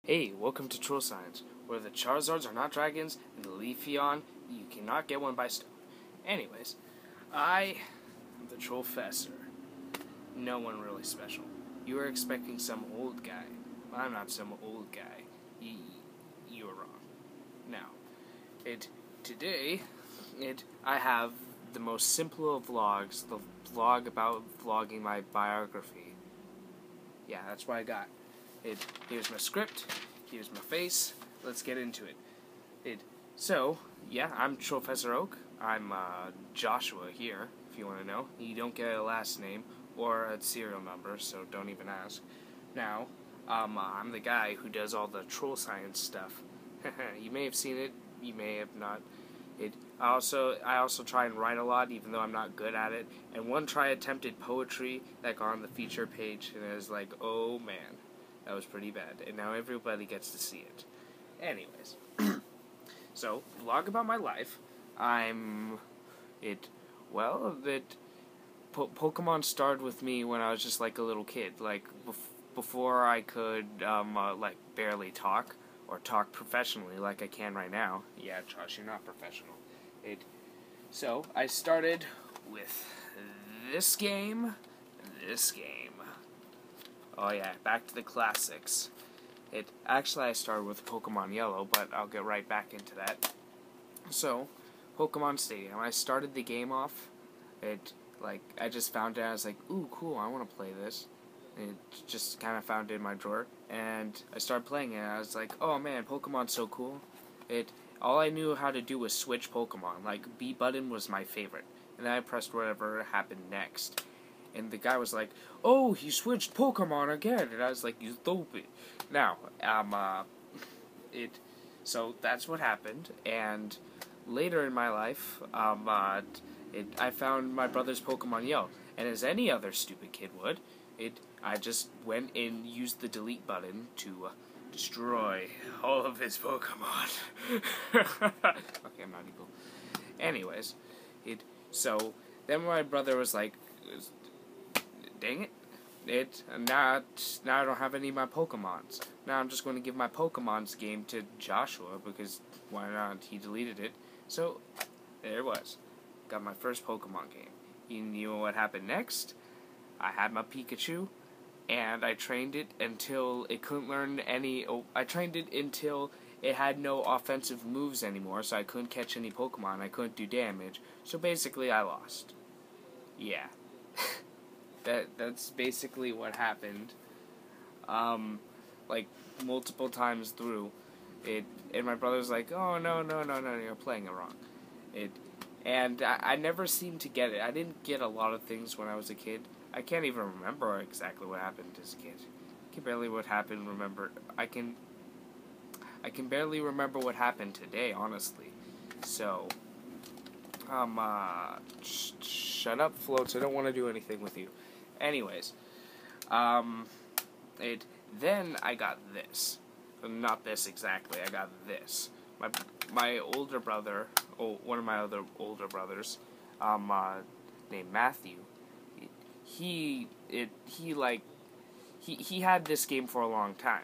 Hey, welcome to Troll Science, where the Charizards are not dragons, and the Leafeon, you cannot get one by stone. Anyways, I am the Trollfessor. No one really special. You were expecting some old guy. I'm not some old guy. You were wrong. Now, I have the most simple of vlogs, the vlog about vlogging my biography. Yeah, that's what I got. Here's my script, here's my face, let's get into it. I'm Trollfessor Oak. I'm Joshua here, if you want to know. You don't get a last name or a serial number, so don't even ask. Now, I'm the guy who does all the troll science stuff. You may have seen it, you may have not. I also try and write a lot, even though I'm not good at it. And one try attempted poetry that got on the feature page, and it was like, oh man. That was pretty bad, and now everybody gets to see it. Anyways, so, vlog about my life. Pokemon started with me when I was just like a little kid, like before I could barely talk or talk professionally like I can right now. Yeah, Josh, you're not professional. So I started with this game. Oh yeah, back to the classics. I started with Pokemon Yellow, but I'll get right back into that. So, Pokemon Stadium. I started the game off. I just found it. I was like, ooh, cool. I want to play this. And it just kind of found it in my drawer, and I started playing it. And I was like, oh man, Pokemon's so cool. All I knew how to do was switch Pokemon. Like B button was my favorite, and then I pressed whatever happened next. And the guy was like, oh, he switched Pokemon again. And I was like, you stupid. Now, so that's what happened. And later in my life, I found my brother's Pokemon Yellow. And as any other stupid kid would, I just went and used the delete button to destroy all of his Pokemon. Okay, I'm not evil. Anyways, so then my brother was like, dang it, now I don't have any of my Pokemons. Now I'm just going to give my Pokemon's game to Joshua, because why not? He deleted it. So, there it was. Got my first Pokemon game. You know what happened next? I had my Pikachu, and I trained it until it couldn't learn I trained it until it had no offensive moves anymore, so I couldn't catch any Pokemon, I couldn't do damage, so basically I lost. Yeah. That's basically what happened, multiple times through it, and my brother's like, oh, no, you're playing it wrong. And I never seemed to get it. I didn't get a lot of things when I was a kid. I can't even remember exactly what happened as a kid. I can barely remember what happened today, honestly. So, shut up, Floats, I don't want to do anything with you. Anyways, then I got this. Not this exactly, I got this. My older brother, one of my other older brothers, named Matthew, he had this game for a long time.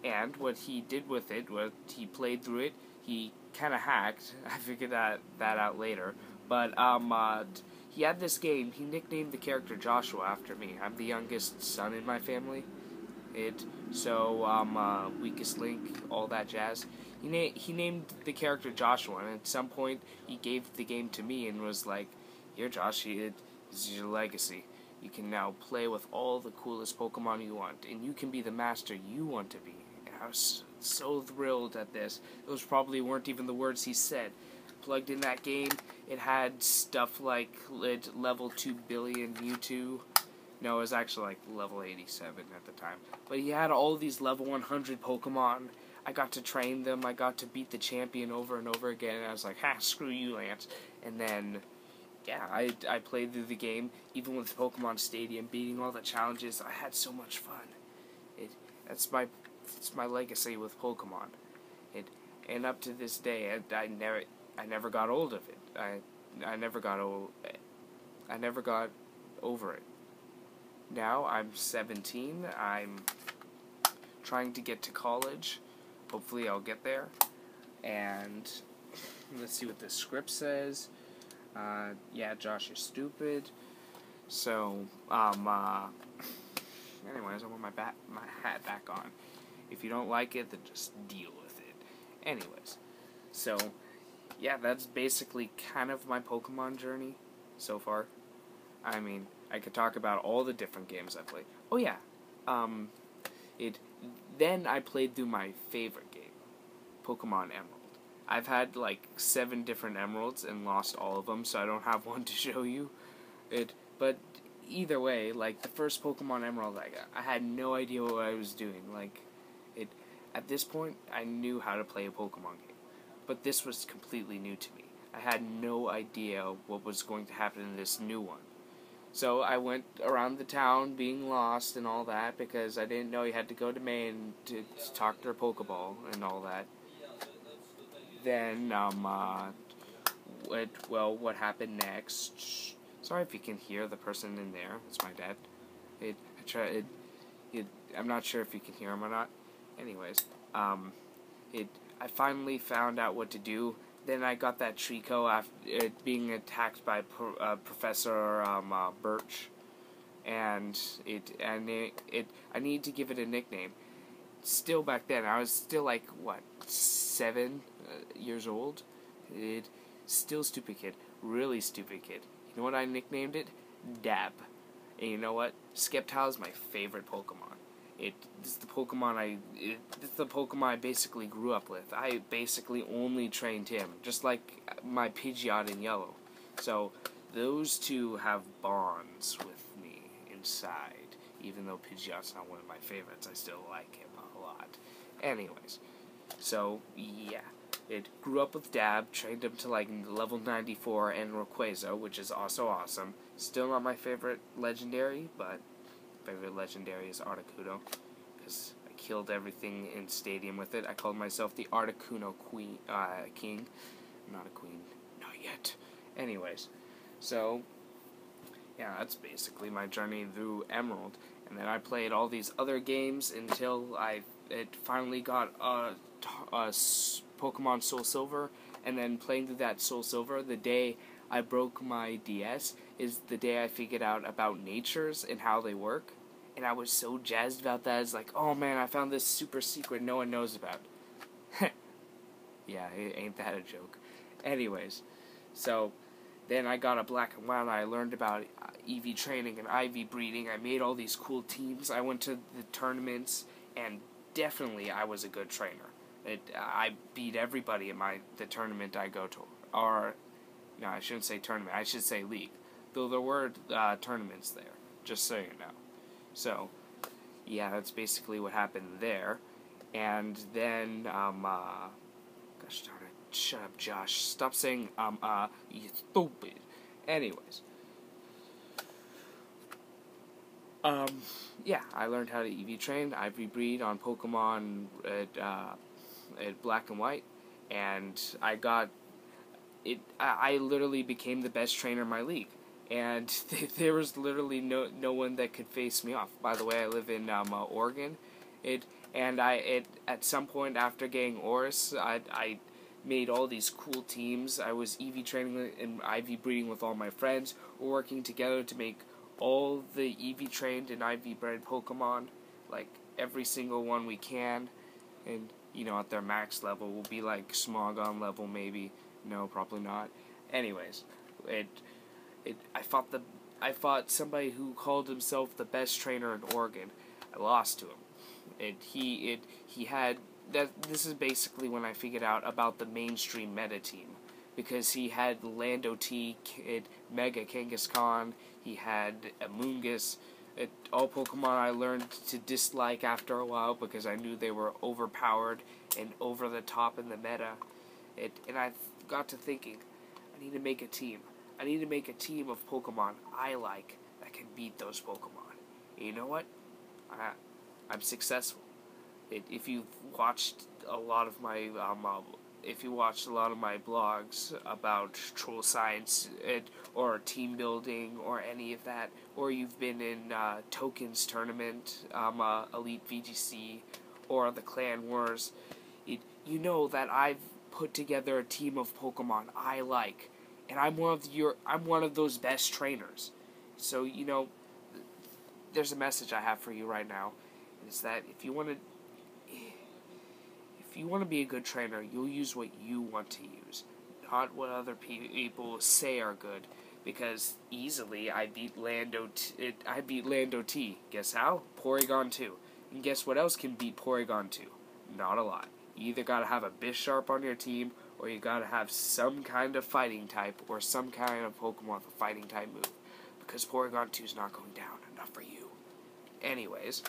And what he did with it was he played through it. He kind of hacked. I figured that out later. But he had this game. He nicknamed the character Joshua after me. I'm the youngest son in my family. Weakest link, all that jazz. He named the character Joshua, and at some point he gave the game to me and was like, "Here, Josh, this is your legacy. You can now play with all the coolest Pokemon you want, and you can be the master you want to be." And I was so thrilled at this. Those probably weren't even the words he said. Plugged in that game, it had stuff like level 2 billion Mewtwo. No, it was actually like level 87 at the time. But he had all these level 100 Pokemon. I got to train them. I got to beat the champion over and over again. And I was like, ha, screw you, Lance. And then, yeah, I played through the game, even with Pokemon Stadium, beating all the challenges. I had so much fun. It's my legacy with Pokemon. And up to this day, I never got old of it. I never got over it. Now I'm 17. I'm trying to get to college. Hopefully I'll get there. And let's see what the script says. Yeah, Josh, you're stupid. So, anyways, I want my hat back on. If you don't like it, then just deal with it. Anyways, so, yeah, that's basically kind of my Pokemon journey so far. I mean, I could talk about all the different games I played. Oh, yeah. Then I played through my favorite game, Pokemon Emerald. I've had, like, 7 different Emeralds and lost all of them, so I don't have one to show you. But either way, like, the first Pokemon Emerald I got, I had no idea what I was doing. Like, at this point, I knew how to play a Pokemon game. But this was completely new to me. I had no idea what was going to happen in this new one. So I went around the town being lost and all that because I didn't know you had to go to Maine to talk to a Pokeball and all that. Then, what happened next? Sorry if you can hear the person in there. It's my dad. I'm not sure if you can hear him or not. Anyways, I finally found out what to do. Then I got that Trico after being attacked by Professor Birch, and I need to give it a nickname. Still back then, I was still like 7 years old. Still stupid kid, really stupid kid. You know what I nicknamed it? Dab. And you know what? Sceptile is my favorite Pokemon. It's the Pokemon I basically grew up with. I basically only trained him, just like my Pidgeot in Yellow. So those two have bonds with me inside. Even though Pidgeot's not one of my favorites, I still like him a lot. Anyways, so yeah, grew up with Dab, trained him to like level 94 and Rayquaza, which is also awesome. Still not my favorite legendary, but favorite legendary is Articuno, because I killed everything in Stadium with it. I called myself the Articuno King. Not a queen. Not yet. Anyways, so, yeah, that's basically my journey through Emerald. And then I played all these other games until it finally got Pokemon Soul Silver. And then playing through that Soul Silver, the day I broke my DS is the day I figured out about natures and how they work. And I was so jazzed about that. It's like, oh man, I found this super secret no one knows about. Yeah, ain't that a joke? Anyways, so then I got a Black and White and I learned about EV training and IV breeding. I made all these cool teams. I went to the tournaments and definitely I was a good trainer. I beat everybody in the tournament I go to. No, I shouldn't say tournament. I should say league. Though there were tournaments there, just so you know. So, yeah, that's basically what happened there. And then, gosh darn it, shut up, Josh. Stop saying, you stupid. Anyways. Yeah, I learned how to EV train, IV breed on Pokemon at Black and White. And I got it. I literally became the best trainer in my league. And there was literally no one that could face me off. By the way, I live in Oregon. At some point after getting Oris, I made all these cool teams. I was EV training and IV breeding with all my friends. We're working together to make all the EV trained and IV bred Pokemon, like every single one we can. And at their max level, we'll be like Smogon level maybe. No, probably not. Anyways, I fought somebody who called himself the best trainer in Oregon. I lost to him. This is basically when I figured out about the mainstream meta team, because he had Lando T, Mega Kangaskhan, he had Amoonguss, all Pokemon I learned to dislike after a while because I knew they were overpowered and over the top in the meta. And I got to thinking, I need to make a team. I need to make a team of Pokemon I like that can beat those Pokemon. And you know what? I'm successful. If you've watched a lot of my blogs about troll science or team building or any of that, or you've been in Tokens tournament, Elite VGC, or the Clan Wars, you know that I've put together a team of Pokemon I like, and I'm one of those best trainers. So, you know, there's a message I have for you right now. It's that if you want to be a good trainer, you'll use what you want to use, not what other people say are good. Because easily I beat Lando T. Guess how? Porygon 2. And guess what else can beat Porygon 2? Not a lot. You either gotta have a Bisharp on your team, or you gotta have some kind of fighting type, or some kind of Pokemon with a fighting type move. Because Porygon 2 is not going down enough for you. Anyways,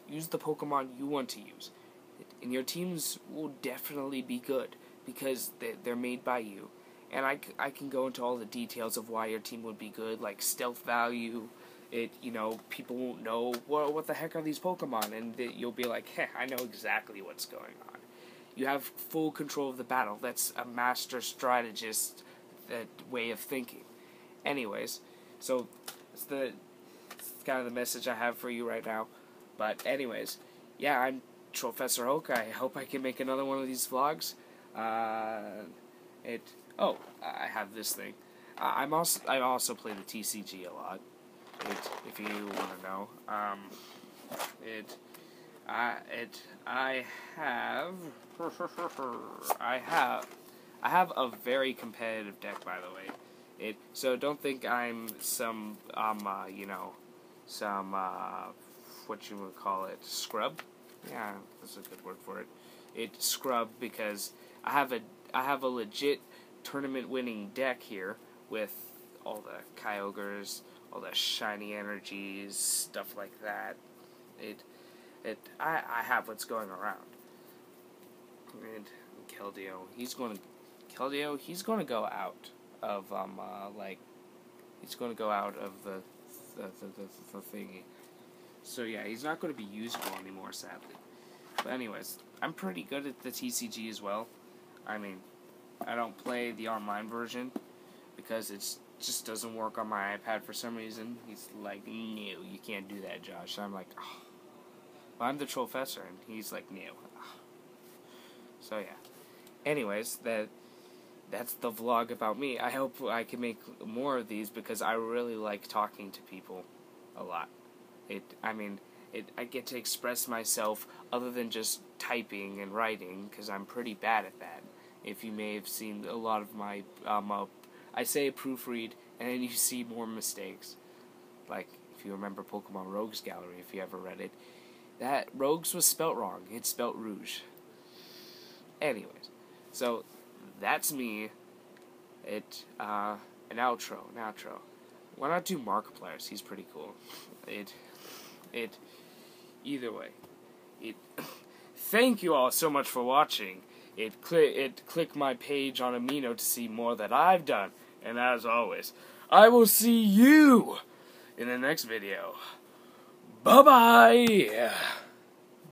use the Pokemon you want to use. And your teams will definitely be good, because they're made by you. And I can go into all the details of why your team would be good, like stealth value. People won't know what the heck are these Pokemon, and you'll be like, heh, I know exactly what's going on. You have full control of the battle. That's a master strategist way of thinking. Anyways, so it's kind of the message I have for you right now. But anyways, yeah, I'm Trollfessor Oak. I hope I can make another one of these vlogs. I have this thing. I also play the TCG a lot. If you want to know, I have a very competitive deck, by the way. So don't think I'm some what you would call it, scrub. Yeah, that's a good word for it. It's scrub because I have a legit tournament-winning deck here with all the Kyogres, all the shiny energies, stuff like that. I have what's going around. And Keldeo, he's going to go out of he's going to go out of the thingy. So yeah, he's not going to be usable anymore, sadly. But anyways, I'm pretty good at the TCG as well. I mean, I don't play the online version because it just doesn't work on my iPad for some reason. He's like, no, you can't do that, Josh. And I'm like, oh. Well, I'm the Trollfessor, and he's like, no. So yeah. Anyways, that's the vlog about me. I hope I can make more of these because I really like talking to people a lot. I get to express myself other than just typing and writing because I'm pretty bad at that. If you may have seen a lot of my, I say proofread, and then you see more mistakes. Like, if you remember Pokemon Rogues Gallery, if you ever read it, that Rogues was spelt wrong. It's spelt Rouge. Anyways, so that's me. An outro. Why not do Markiplier's? He's pretty cool. Either way. Thank you all so much for watching. Click my page on Amino to see more that I've done. And as always, I will see you in the next video. Bye-bye!